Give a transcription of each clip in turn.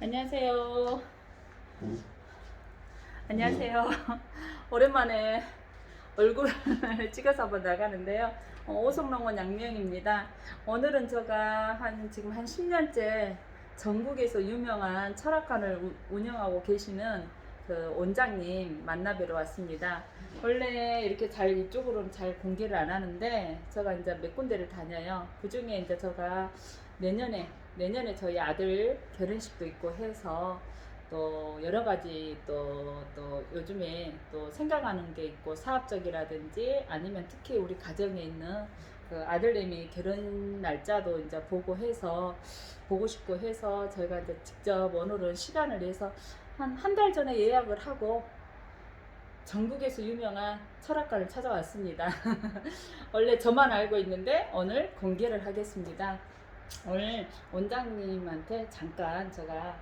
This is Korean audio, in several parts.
안녕하세요. 안녕하세요. 오랜만에 얼굴을 찍어서 한번 나가는데요. 오송농원 양명입니다. 오늘은 제가 지금 한 10년째 전국에서 유명한 철학관을 운영하고 계시는 그 원장님 만나뵈러 왔습니다. 원래 이렇게 이쪽으로는 잘 공개를 안 하는데 제가 이제 몇 군데를 다녀요. 그 중에 이제 제가 내년에 저희 아들 결혼식도 있고 해서 또 여러 가지 또 요즘에 또 생각하는 게 있고 사업적이라든지 아니면 특히 우리 가정에 있는 그 아들내미 결혼 날짜도 이제 보고 싶고 해서 저희가 이제 직접 오늘은 시간을 내서 한 달 전에 예약을 하고 전국에서 유명한 철학관을 찾아왔습니다. 원래 저만 알고 있는데 오늘 공개를 하겠습니다. 오늘 원장님한테 잠깐 제가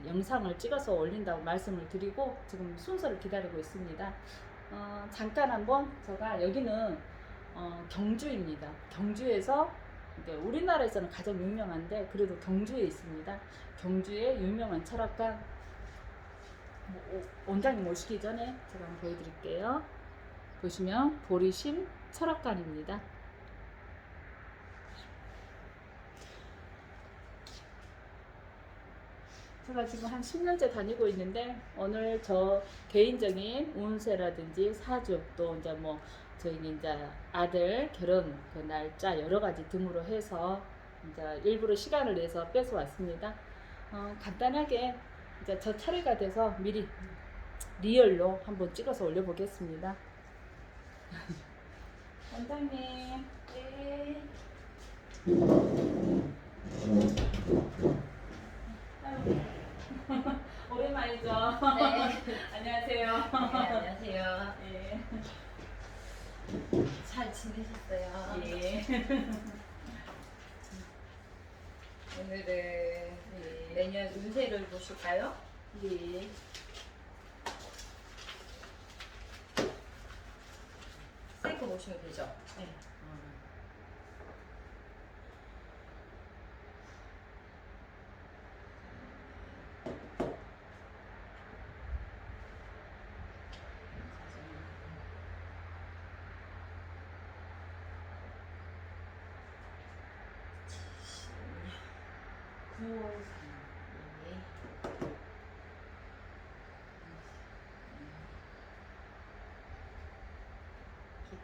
영상을 찍어서 올린다고 말씀을 드리고 지금 순서를 기다리고 있습니다. 잠깐 한번 제가 여기는 경주입니다. 경주에서 우리나라에서는 가장 유명한데 그래도 경주에 있습니다. 경주의 유명한 철학관 원장님 오시기 전에 제가 한번 보여드릴게요. 보시면 보리심 철학관입니다. 제가 지금 한 10년째 다니고 있는데 오늘 저 개인적인 운세라든지 사주 또 이제 뭐 저희 이제 아들 결혼 그 날짜 여러 가지 등으로 해서 이제 일부러 시간을 내서 뺏어 왔습니다. 간단하게 이제 저 차례가 돼서 미리 리얼로 한번 찍어서 올려보겠습니다. 원장님, 네. 오랜만이죠? 네. 안녕하세요. 네, 안녕하세요. 예. 잘 지내셨어요? 예. 오늘은 예. 내년 운세를 보실까요? 예. 셀거 보시면 되죠? 네.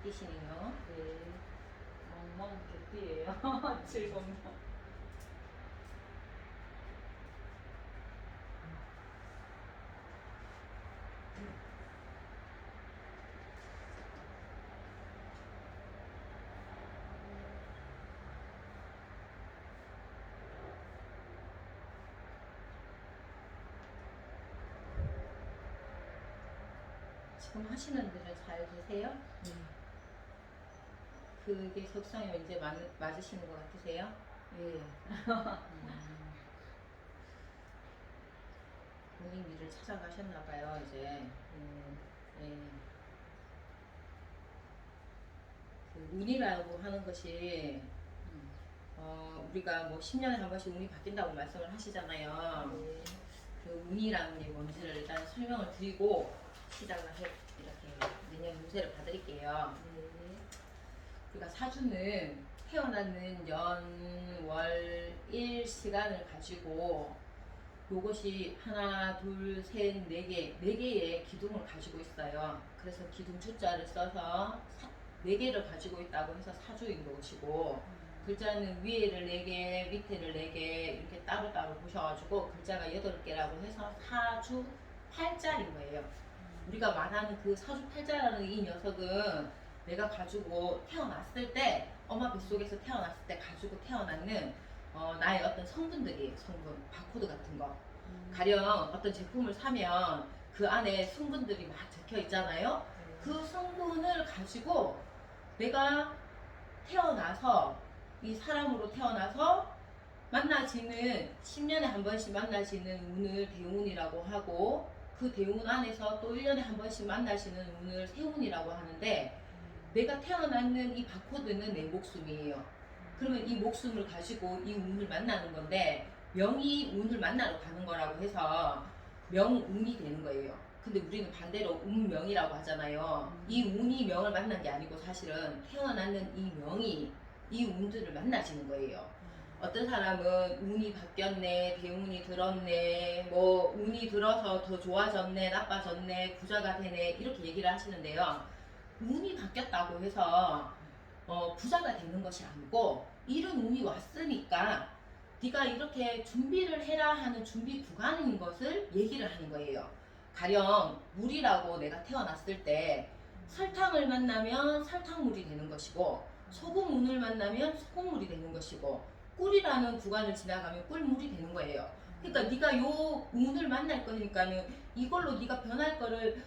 기띠시네요. 네. 멍멍 개띠예요. 즐겁나. 지금 하시는 일은 잘 되세요? 네. 그게 적성에 이제 맞으시는 것 같으세요? 예. 본인 일을 찾아가셨나봐요, 이제. 예. 그 운이라고 하는 것이 우리가 뭐 10년에 한 번씩 운이 바뀐다고 말씀을 하시잖아요. 네. 그 운이라는 게 뭔지를 일단 설명을 드리고 시작을 이렇게 내년 운세를 봐드릴게요. 네. 우리가 사주는 태어나는 연, 월, 일 시간을 가지고 요것이 하나, 둘, 셋, 네 개의 기둥을 가지고 있어요. 그래서 기둥 주자를 써서 네 개를 가지고 있다고 해서 사주인 것이고 글자는 위에를 4개, 밑에를 4개 이렇게 따로따로 보셔가지고 글자가 8개라고 해서 사주 8자인 거예요. 우리가 말하는 그 사주 8자라는 이 녀석은 내가 가지고 태어났을 때 엄마 뱃속에서 태어났을 때 가지고 태어났는 나의 어떤 성분, 바코드 같은 거. 가령 어떤 제품을 사면 그 안에 성분들이 막 적혀 있잖아요. 그 성분을 가지고 내가 태어나서 이 사람으로 태어나서 만나지는 10년에 한 번씩 만나지는 운을 대운이라고 하고 그 대운 안에서 또 1년에 한 번씩 만나시는 운을 세운이라고 하는데 내가 태어났는 이 바코드는 내 목숨이에요. 그러면 이 목숨을 가지고 이 운을 만나는 건데 명이 운을 만나러 가는 거라고 해서 명운이 되는 거예요. 근데 우리는 반대로 운명이라고 하잖아요. 이 운이 명을 만난 게 아니고 사실은 태어나는 이 명이 이 운들을 만나지는 거예요. 어떤 사람은 운이 바뀌었네, 대운이 들었네, 뭐 운이 들어서 더 좋아졌네, 나빠졌네, 부자가 되네 이렇게 얘기를 하시는데요. 운이 바뀌었다고 해서 부자가 되는 것이 아니고 이런 운이 왔으니까 네가 이렇게 준비를 해라 하는 준비 구간인 것을 얘기를 하는 거예요. 가령 물이라고 내가 태어났을 때 설탕을 만나면 설탕물이 되는 것이고 소금운을 만나면 소금물이 되는 것이고 꿀이라는 구간을 지나가면 꿀물이 되는 거예요. 그러니까 네가 요 운을 만날 거니까는 이걸로 네가 변할 거를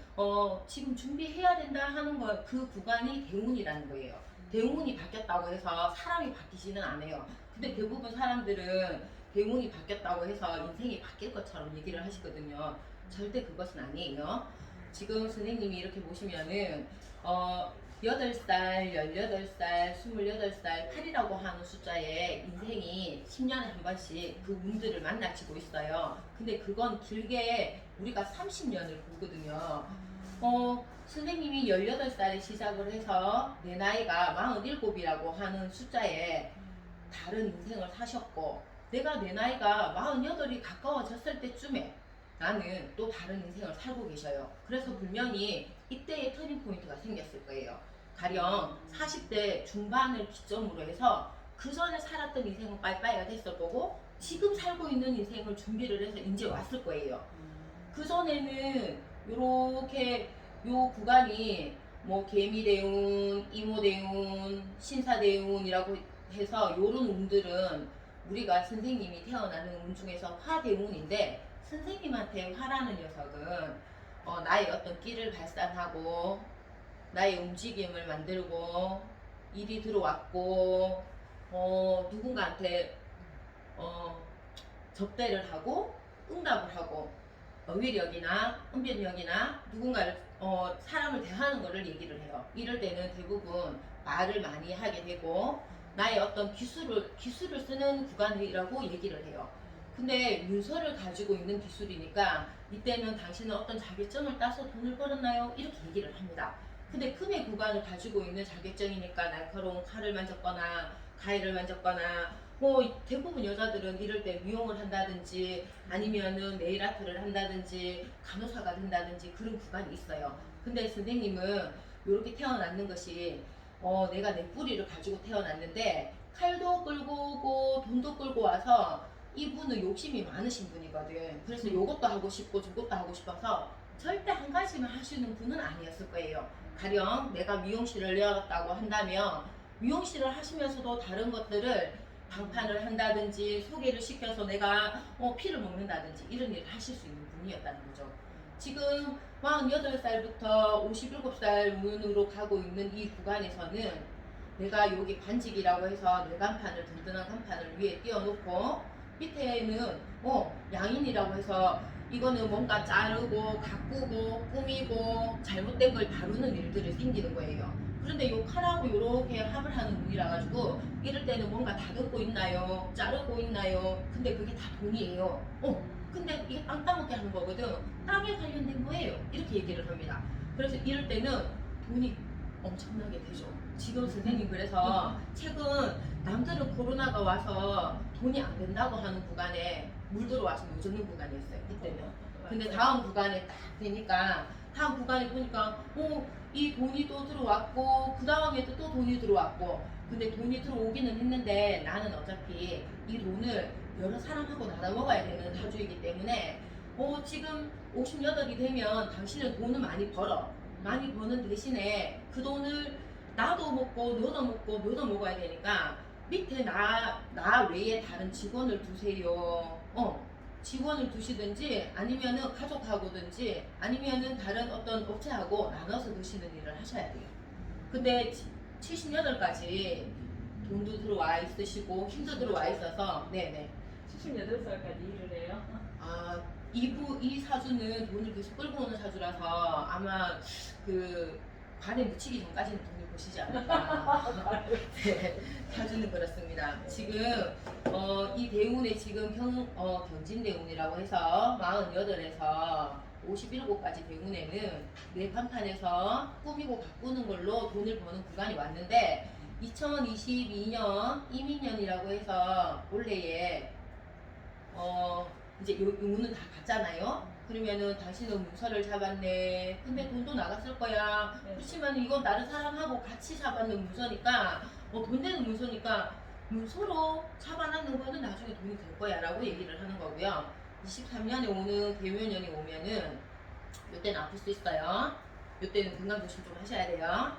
지금 준비해야 된다 하는 거 그 구간이 대운이라는 거예요. 대운이 바뀌었다고 해서 사람이 바뀌지는 않아요. 근데 대부분 사람들은 대운이 바뀌었다고 해서 인생이 바뀔 것처럼 얘기를 하시거든요. 절대 그것은 아니에요. 지금 선생님이 이렇게 보시면은 8살, 18살, 28살, 8이라고 하는 숫자에 인생이 10년에 한 번씩 그 운들을 만나치고 있어요. 근데 그건 길게 우리가 30년을 보거든요. 선생님이 18살에 시작을 해서 내 나이가 47이라고 하는 숫자에 다른 인생을 사셨고 내가 내 나이가 48이 가까워졌을 때쯤에 나는 또 다른 인생을 살고 계셔요. 그래서 분명히 이때의 터닝 포인트가 생겼을 거예요. 가령 40대 중반을 기점으로 해서 그 전에 살았던 인생은 빠이빠이가 됐을 거고 지금 살고 있는 인생을 준비를 해서 이제 왔을 거예요. 그 전에는 요렇게 요 구간이 뭐 개미대운, 이모대운, 신사대운이라고 해서 요런 운들은 우리가 선생님이 태어나는 운 중에서 화대운인데 선생님한테 화라는 녀석은 나의 어떤 끼를 발산하고 나의 움직임을 만들고 일이 들어왔고 누군가한테 접대를 하고 응답을 하고 어휘력이나 응변력이나 누군가를 사람을 대하는 것을 얘기를 해요. 이럴 때는 대부분 말을 많이 하게 되고 나의 어떤 기술을 쓰는 구간이라고 얘기를 해요. 근데 문서를 가지고 있는 기술이니까 이때는 당신은 어떤 자격증을 따서 돈을 벌었나요? 이렇게 얘기를 합니다. 근데 금의 구간을 가지고 있는 자격증이니까 날카로운 칼을 만졌거나 가위를 만졌거나 뭐 대부분 여자들은 이럴 때 미용을 한다든지 아니면은 네일 아트를 한다든지 간호사가 된다든지 그런 구간이 있어요. 근데 선생님은 이렇게 태어났는 것이 내가 내 뿌리를 가지고 태어났는데 칼도 끌고 오고 돈도 끌고 와서 이분은 욕심이 많으신 분이거든. 그래서 요것도 하고 싶고 저것도 하고 싶어서 절대 한 가지만 하시는 분은 아니었을 거예요. 가령 내가 미용실을 열었다고 한다면 미용실을 하시면서도 다른 것들을 방판을 한다든지 소개를 시켜서 내가 피를 먹는다든지 이런 일을 하실 수 있는 분이었다는 거죠. 지금 48살부터 57살 운으로 가고 있는 이 구간에서는 내가 여기 관직이라고 해서 뇌간판을 든든한 간판을 위에 띄워놓고 밑에는 양인이라고 해서 이거는 뭔가 자르고 가꾸고 꾸미고 잘못된 걸 다루는 일들이 생기는 거예요. 그런데 요 칼하고 요렇게 합을 하는 운이라 가지고 이럴 때는 뭔가 다듬고 있나요? 자르고 있나요? 근데 그게 다 돈이에요. 근데 이게 땅 따먹게 하는 거거든. 땅에 관련된 거예요. 이렇게 얘기를 합니다. 그래서 이럴 때는 돈이 엄청나게 되죠. 지금 선생님 그래서 최근 남들은 코로나가 와서 돈이 안 된다고 하는 구간에 물 들어와서 요젓는 구간이 있어요. 이때는. 근데 다음 구간에 딱 되니까 다음 구간에 보니까 이 돈이 또 들어왔고 그 다음에도 또 돈이 들어왔고 근데 돈이 들어오기는 했는데 나는 어차피 이 돈을 여러 사람하고 나눠 먹어야 되는 사주이기 때문에 지금 58이 되면 당신은 돈을 많이 벌어. 많이 버는 대신에 그 돈을 나도 먹고 너도 먹고 너도 먹어야 되니까 밑에 나 외에 다른 직원을 두세요. 직원을 두시든지 아니면은 가족하고든지 아니면은 다른 어떤 업체하고 나눠서 드시는 일을 하셔야 돼요. 근데 78까지 돈도 들어와 있으시고 힘도 들어와 있어서 네네. 78살까지 일을 해요. 이 사주는 돈을 계속 끌고 오는 사주라서 아마 그 관에 묻히기 전까지는 돈이 보시지 않을까. 네, 사주는 그렇습니다. 지금 이 대운에 지금 경진대운이라고 해서 48에서 57까지 대운에는 내 판판에서 꾸미고 가꾸는 걸로 돈을 버는 구간이 왔는데 2022년 이민년이라고 해서 원래의 이제 요 운은 다 갔잖아요. 그러면은 당신은 문서를 잡았네. 근데 돈도 나갔을 거야. 네. 그렇지만 이건 다른 사람하고 같이 잡았는 문서니까 돈 되는 문서니까 문서로 잡아놨는 거는 나중에 돈이 될 거야 라고 얘기를 하는 거고요. 23년에 오는 개묘년이 오면은 이때는 아플 수 있어요. 이때는 건강 조심 좀 하셔야 돼요.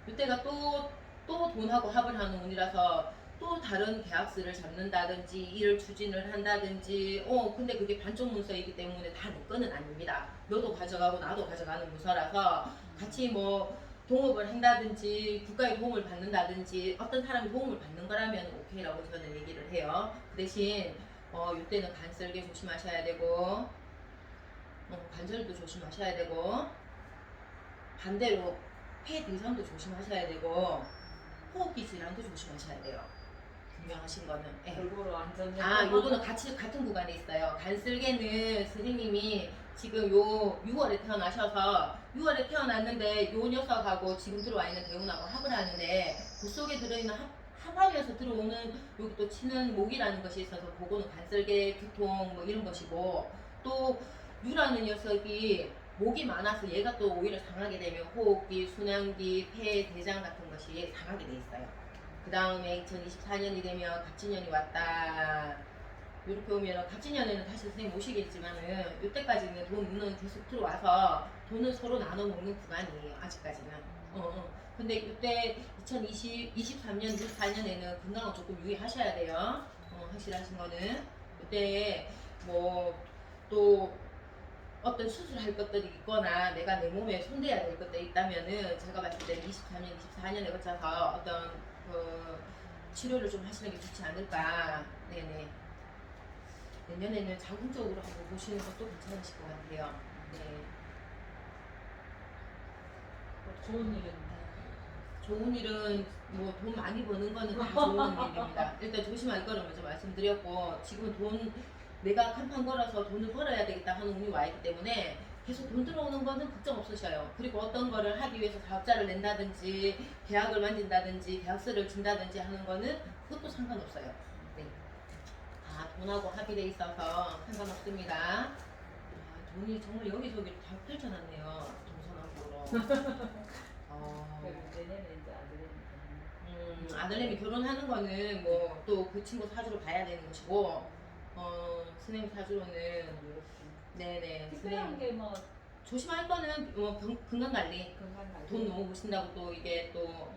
이때가 또 돈하고 합을 하는 운이라서 또 다른 계약서를 잡는다든지 일을 추진을 한다든지 근데 그게 반쪽 문서이기 때문에 다 내 거는 아닙니다. 너도 가져가고 나도 가져가는 문서라서 같이 뭐 동업을 한다든지 국가의 도움을 받는다든지 어떤 사람이 도움을 받는 거라면 오케이라고 저는 얘기를 해요. 그 대신 이때는 간설계 조심하셔야 되고 관절도 조심하셔야 되고 반대로 폐 대장도 조심하셔야 되고 호흡기 질환도 조심하셔야 돼요. 분명하신 거는. 예. 골고루 안전. 요거는 같은 구간에 있어요. 간슬개는 선생님이 지금 요 6월에 태어나셔서 6월에 태어났는데 요 녀석하고 지금 들어와 있는 대운하고 합을 하는데 그 속에 들어있는 합하면서 들어오는 여기 또 치는 목이라는 것이 있어서 그거는 간슬개 두통 뭐 이런 것이고 또 유라는 녀석이 목이 많아서 얘가 또 오히려 상하게 되면 호흡기, 순환기, 폐, 대장 같은 것이 상하게 돼 있어요. 그 다음에 2024년이 되면 갑진년이 왔다. 이렇게 오면 갑진년에는 다시 선생님 모시겠지만은 이때까지는 돈은 계속 들어와서 돈을 서로 나눠 먹는 구간이에요. 아직까지는. 근데 이때 2023년, 24년에는 건강을 조금 유의하셔야 돼요. 확실하신 거는. 이때 뭐 또 어떤 수술할 것들이 있거나 내가 내 몸에 손대야 될 것들이 있다면은 제가 봤을 때는 23년, 24년에 거쳐서 어떤 그 치료를 좀 하시는 게 좋지 않을까. 네네. 내년에는 자궁적으로 한번 보시는 것도 괜찮으실 것 같아요. 네. 좋은 일은 좋은 일은 뭐 돈 많이 버는 거는 다 좋은 일입니다. 일단 조심할 거는 먼저 말씀드렸고 지금은 돈 내가 간판 걸어서 돈을 벌어야 되겠다 하는 운이 와 있기 때문에 계속 돈 들어오는 거는 걱정 없으셔요. 그리고 어떤 거를 하기 위해서 사업자를 낸다든지 계약을 만든다든지 계약서를 준다든지 하는 거는 그것도 상관없어요. 네. 다 돈하고 합의돼 있어서 상관없습니다. 돈이 정말 여기저기 다 펼쳐놨네요. 동서남북으로. 내년에 이제 아들내미 결혼하는 거는 뭐 또 그 친구 사주로 봐야 되는 것이고 스님 사주로는 네네 특별한 게 뭐 조심할 거는 뭐 건강관리 건강 관리. 돈 너무 버신다고 또 이게 또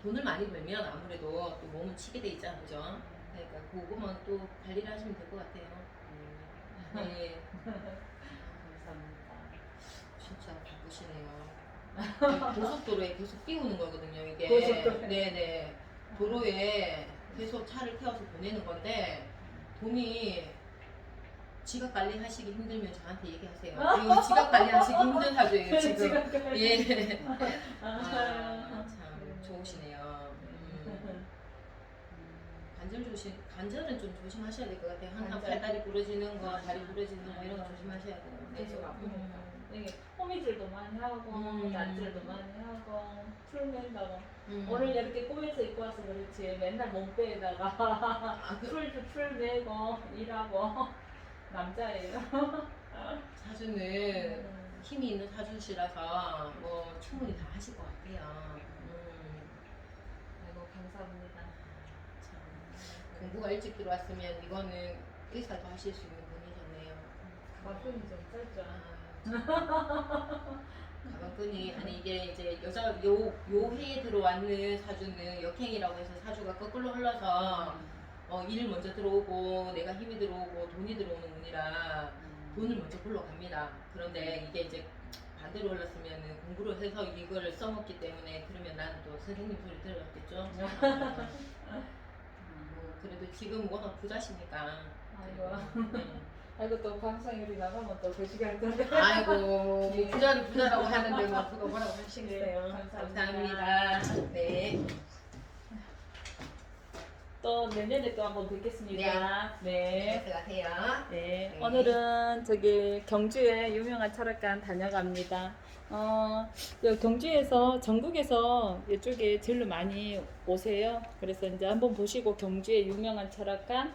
돈을 많이 벌면 아무래도 또 몸은 치게 돼 있잖아 그죠? 그러니까 그거만 또 관리를 하시면 될 것 같아요. 네. 감사합니다. 진짜 바쁘시네요. 고속도로에 계속 띄우는 거거든요, 이게. 고속도로에. 네네. 도로에 계속 차를 태워서 보내는 건데, 돈이 지각 관리하시기 힘들면 저한테 얘기하세요. 이거 지각 관리하시기 힘든 사주예요, 지금. 예. 참 좋으시네요. 관절은 좀 조심하셔야 될 것 같아요. 항상 관절. 팔다리 부러지는 거, 다리 부러지는 거 이런 거 조심하셔야 돼요. 계속 아프니까. 이게 호미질도 많이 하고 낯질도 많이 하고 풀 맨다고 오늘 이렇게 꾸며서 입고 와서 그렇지 맨날 몸빼에다가 풀 매고 일하고 남자예요. 사주는 힘이 있는 사주시라서 뭐 충분히 다 하실 것 같아요. 아이고 감사합니다. 참 공부가 일찍 들어왔으면 이거는 의사도 하실 수 있는 분이셨네요. 가슴이 좀 짧죠. 가방끈이 아니 이게 이제 여자 요 해에 들어왔는 사주는 역행이라고 해서 사주가 거꾸로 흘러서 일을 먼저 들어오고 내가 힘이 들어오고 돈이 들어오는 운이라 돈을 먼저 굴러갑니다. 그런데 이게 이제 반대로 흘렀으면 공부를 해서 이걸 써먹기 때문에 그러면 나는 또 선생님 소리 들었겠죠. 그래도 지금 워낙 부자시니까. 아이고. 아이고 또 방송이 나가면 또 그 시간 건데. 아이고 뭐 부자를 부자라고 하는데 뭐 그거 뭐라고 하시겠어요. 네, 감사합니다. 네. 또 내년에 또 한번 뵙겠습니다. 네. 들어가세요. 네. 네. 오늘은 저기 경주에 유명한 철학관 다녀갑니다. 여기 경주에서 전국에서 이쪽에 제일로 많이 오세요. 그래서 이제 한번 보시고 경주의 유명한 철학관,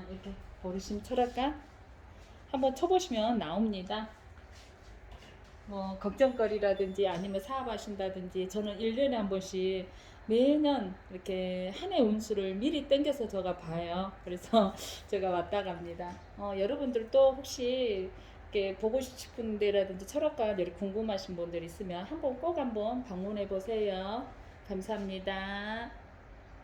이렇게 보르심 철학관 한번 쳐보시면 나옵니다. 뭐 걱정거리라든지 아니면 사업하신다든지 저는 1년에 한 번씩 매년 이렇게 한 해 운수를 미리 땡겨서 제가 봐요. 그래서 제가 왔다 갑니다. 여러분들도 혹시 이렇게 보고 싶은 데라든지 철학관 이렇게 궁금하신 분들 있으면 한번 꼭 한번 방문해 보세요. 감사합니다.